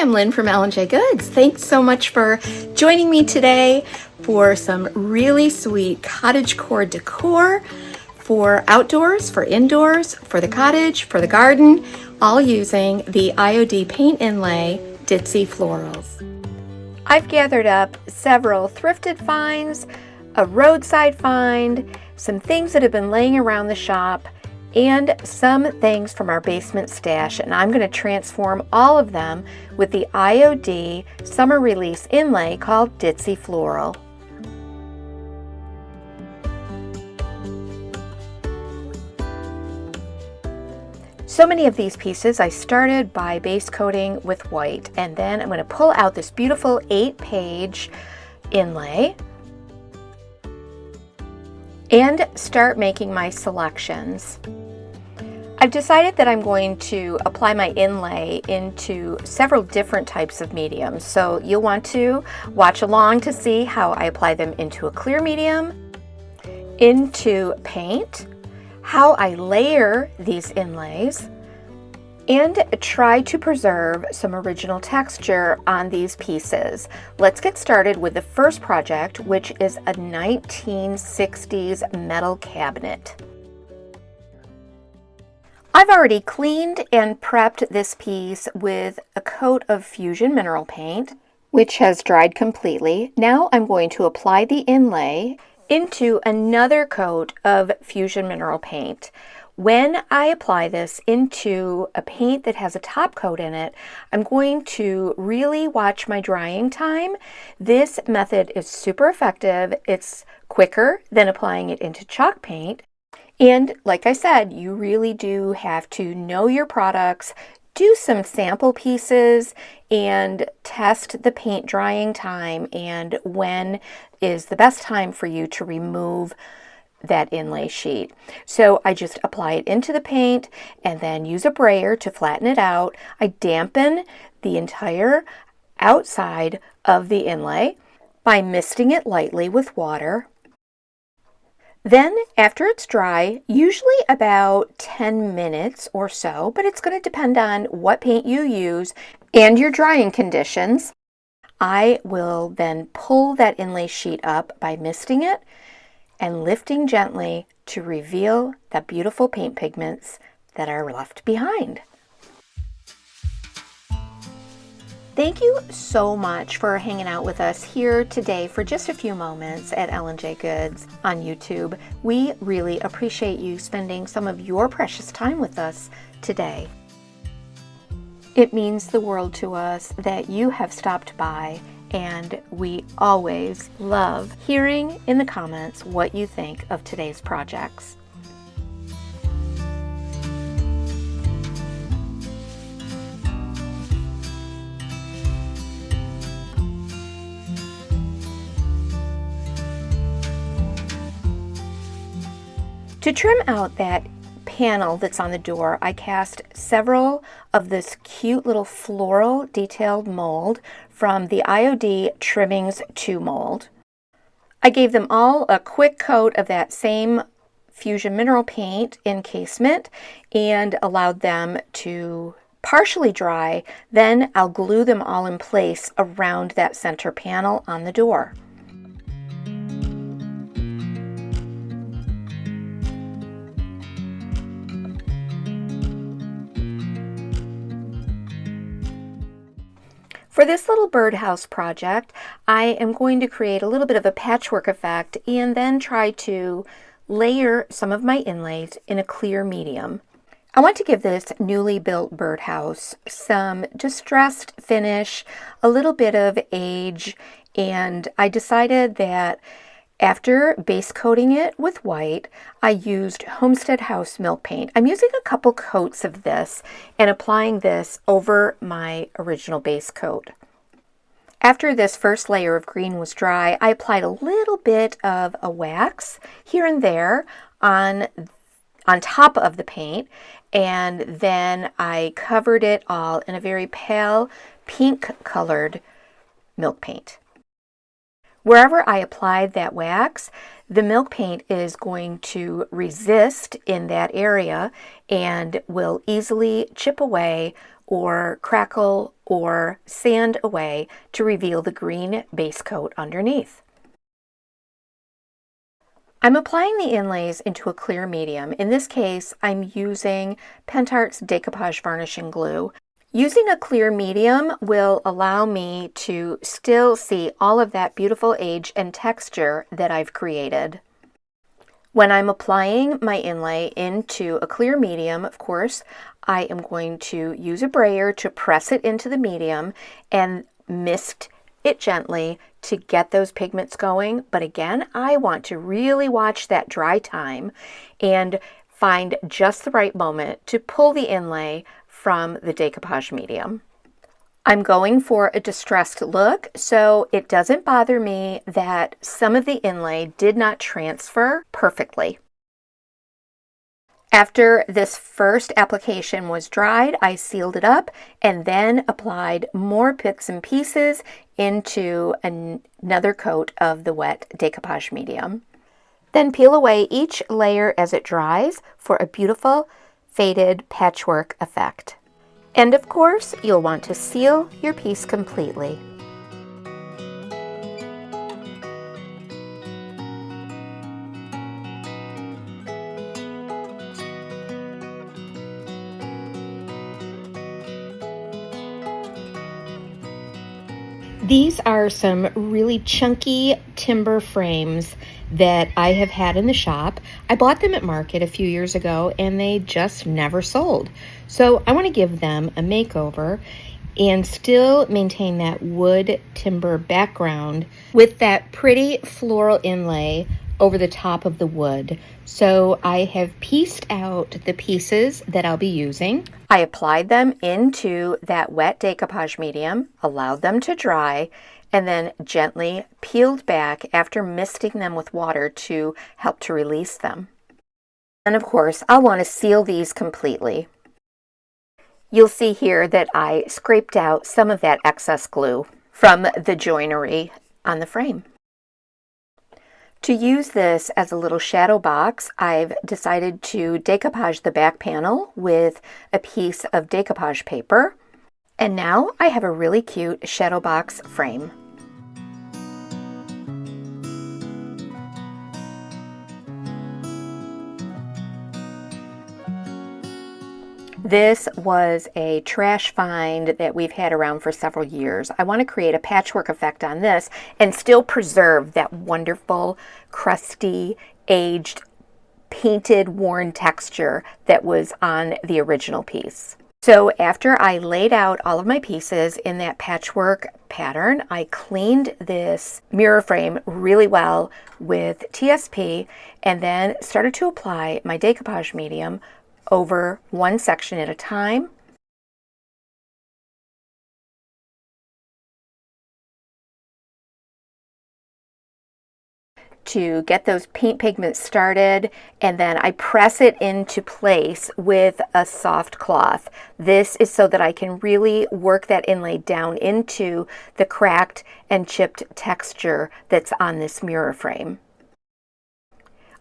I'm Lynn from IOD. Thanks so much for joining me today for some really sweet cottagecore decor for outdoors, for indoors, for the cottage, for the garden, all using the IOD Paint Inlay DITSY florals. I've gathered up several thrifted finds, a roadside find, some things that have been laying around the shop, and some things from our basement stash, and I'm going to transform all of them with the IOD summer release inlay called DITSY Floral. So many of these pieces I started by base coating with white, and then I'm going to pull out this beautiful 8-page inlay and start making my selections. I've decided that I'm going to apply my inlay into several different types of mediums, so you'll want to watch along to see how I apply them into a clear medium, into paint, how I layer these inlays, and try to preserve some original texture on these pieces. Let's get started with the first project, which is a 1960s metal cabinet. I've already cleaned and prepped this piece with a coat of Fusion mineral paint, which has dried completely. Now I'm going to apply the inlay into another coat of Fusion mineral paint. When I apply this into a paint that has a top coat in it, I'm going to really watch my drying time. This method is super effective. It's quicker than applying it into chalk paint. And like I said, you really do have to know your products, do some sample pieces, and test the paint drying time and when is the best time for you to remove that inlay sheet. So I just apply it into the paint and then use a brayer to flatten it out. I dampen the entire outside of the inlay by misting it lightly with water. Then, after it's dry, usually about 10 minutes or so, but it's going to depend on what paint you use and your drying conditions, I will then pull that inlay sheet up by misting it and lifting gently to reveal the beautiful paint pigments that are left behind. Thank you so much for hanging out with us here today for just a few moments at IOD on YouTube. We really appreciate you spending some of your precious time with us today. It means the world to us that you have stopped by, and we always love hearing in the comments what you think of today's projects. To trim out that panel that's on the door, I cast several of this cute little floral detailed mold from the IOD Trimmings 2 mold. I gave them all a quick coat of that same Fusion mineral paint in casement and allowed them to partially dry. Then I'll glue them all in place around that center panel on the door. For this little birdhouse project, I am going to create a little bit of a patchwork effect and then try to layer some of my inlays in a clear medium. I want to give this newly built birdhouse some distressed finish, a little bit of age, and I decided that after base coating it with white, I used Homestead House milk paint. I'm using a couple coats of this and applying this over my original base coat. After this first layer of green was dry, I applied a little bit of a wax here and there on top of the paint, and then I covered it all in a very pale pink colored milk paint. Wherever I applied that wax, the milk paint is going to resist in that area and will easily chip away or crackle or sand away to reveal the green base coat underneath. I'm applying the inlays into a clear medium. In this case, I'm using PENTART's Decoupage Varnishing Glue. Using a clear medium will allow me to still see all of that beautiful age and texture that I've created. When I'm applying my inlay into a clear medium, of course, I am going to use a brayer to press it into the medium and mist it gently to get those pigments going. But again, I want to really watch that dry time and find just the right moment to pull the inlay from the decoupage medium. I'm going for a distressed look, so it doesn't bother me that some of the inlay did not transfer perfectly. After this first application was dried, I sealed it up and then applied more bits and pieces into another coat of the wet decoupage medium. Then peel away each layer as it dries for a beautiful faded patchwork effect. And of course, you'll want to seal your piece completely. These are some really chunky timber frames that I have had in the shop. I bought them at market a few years ago and they just never sold. So I want to give them a makeover and still maintain that wood timber background with that pretty floral inlay over the top of the wood. So I have pieced out the pieces that I'll be using. I applied them into that wet decoupage medium, allowed them to dry, and then gently peeled back after misting them with water to help to release them. And of course, I'll want to seal these completely. You'll see here that I scraped out some of that excess glue from the joinery on the frame. To use this as a little shadow box, I've decided to decoupage the back panel with a piece of decoupage paper. And now I have a really cute shadow box frame. This was a trash find that we've had around for several years. I want to create a patchwork effect on this and still preserve that wonderful, crusty, aged, painted, worn texture that was on the original piece. So after I laid out all of my pieces in that patchwork pattern, I cleaned this mirror frame really well with TSP and then started to apply my decoupage medium over one section at a time. To get those paint pigments started, and then I press it into place with a soft cloth. This is so that I can really work that inlay down into the cracked and chipped texture that's on this mirror frame.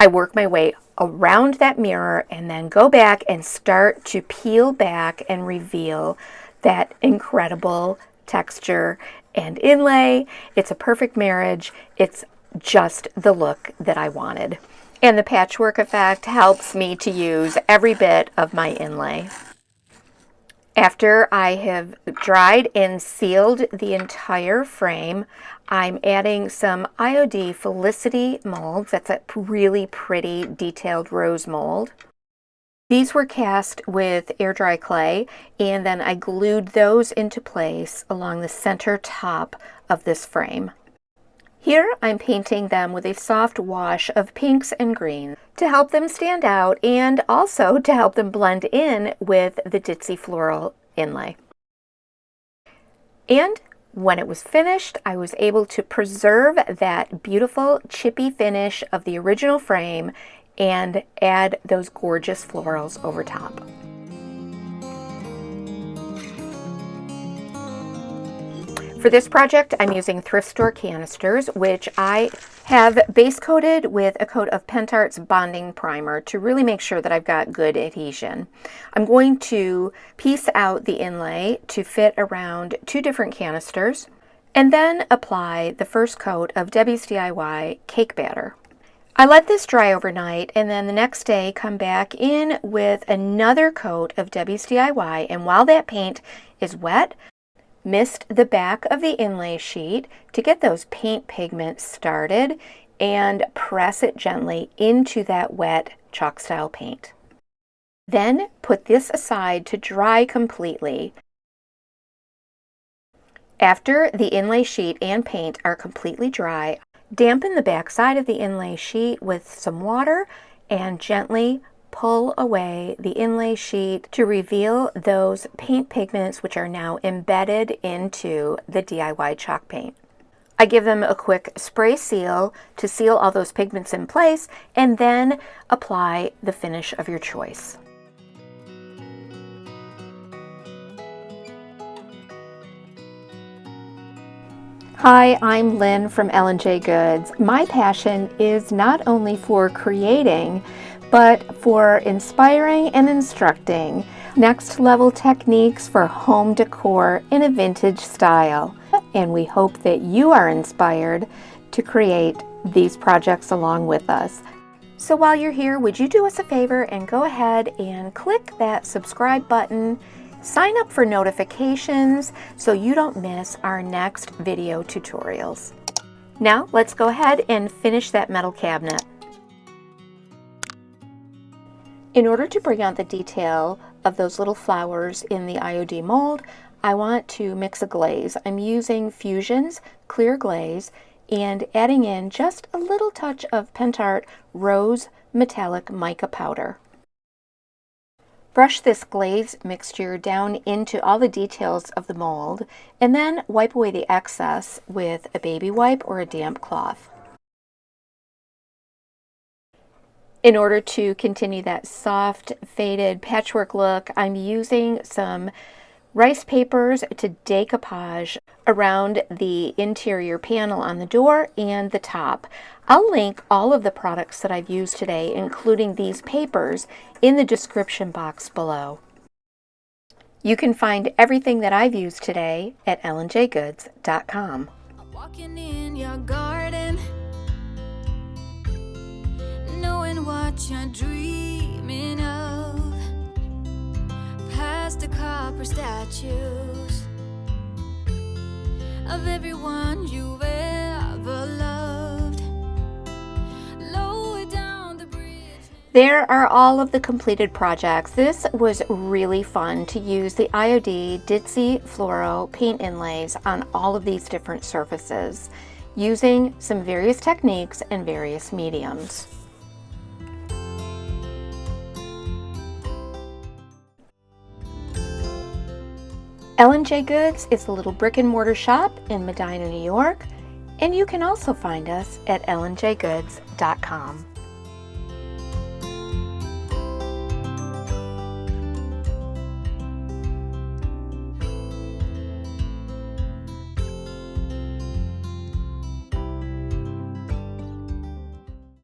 I work my way around that mirror and then go back and start to peel back and reveal that incredible texture and inlay. It's a perfect marriage. It's just the look that I wanted. And the patchwork effect helps me to use every bit of my inlay. After I have dried and sealed the entire frame, I'm adding some IOD Felicity molds. That's a really pretty detailed rose mold. These were cast with air dry clay, and then I glued those into place along the center top of this frame. Here I'm painting them with a soft wash of pinks and greens to help them stand out and also to help them blend in with the DITSY floral inlay. And when it was finished, I was able to preserve that beautiful chippy finish of the original frame and add those gorgeous florals over top. For this project, I'm using thrift store canisters, which I have base coated with a coat of PENTART's bonding primer to really make sure that I've got good adhesion. I'm going to piece out the inlay to fit around 2 different canisters, and then apply the first coat of Debbie's DIY cake batter. I let this dry overnight, and then the next day come back in with another coat of Debbie's DIY, and while that paint is wet, mist the back of the inlay sheet to get those paint pigments started and press it gently into that wet chalk style paint. Then put this aside to dry completely. After the inlay sheet and paint are completely dry, dampen the back side of the inlay sheet with some water and gently pull away the inlay sheet to reveal those paint pigments which are now embedded into the DIY chalk paint. I give them a quick spray seal to seal all those pigments in place, and then apply the finish of your choice. Hi, I'm Lynn from EJG'S. My passion is not only for creating, but for inspiring and instructing next level techniques for home decor in a vintage style. And we hope that you are inspired to create these projects along with us. So while you're here, would you do us a favor and go ahead and click that subscribe button, sign up for notifications so you don't miss our next video tutorials. Now let's go ahead and finish that metal cabinet. In order to bring out the detail of those little flowers in the IOD mold, I want to mix a glaze. I'm using Fusion's clear glaze and adding in just a little touch of PENTART Rose Metallic Mica powder. Brush this glaze mixture down into all the details of the mold, and then wipe away the excess with a baby wipe or a damp cloth. In order to continue that soft, faded patchwork look, I'm using some rice papers to decoupage around the interior panel on the door and the top. I'll link all of the products that I've used today, including these papers, in the description box below. You can find everything that I've used today at LandJGoods.com. I'm walking in your garden, knowing what you're dreaming of, past the copper statues of everyone you've ever loved, lower down the bridge. There are all of the completed projects. This was really fun to use the IOD DITSY Floral paint inlays on all of these different surfaces, using some various techniques and various mediums. LandJGoods is a little brick and mortar shop in Medina, New York, and you can also find us at LandJGoods.com.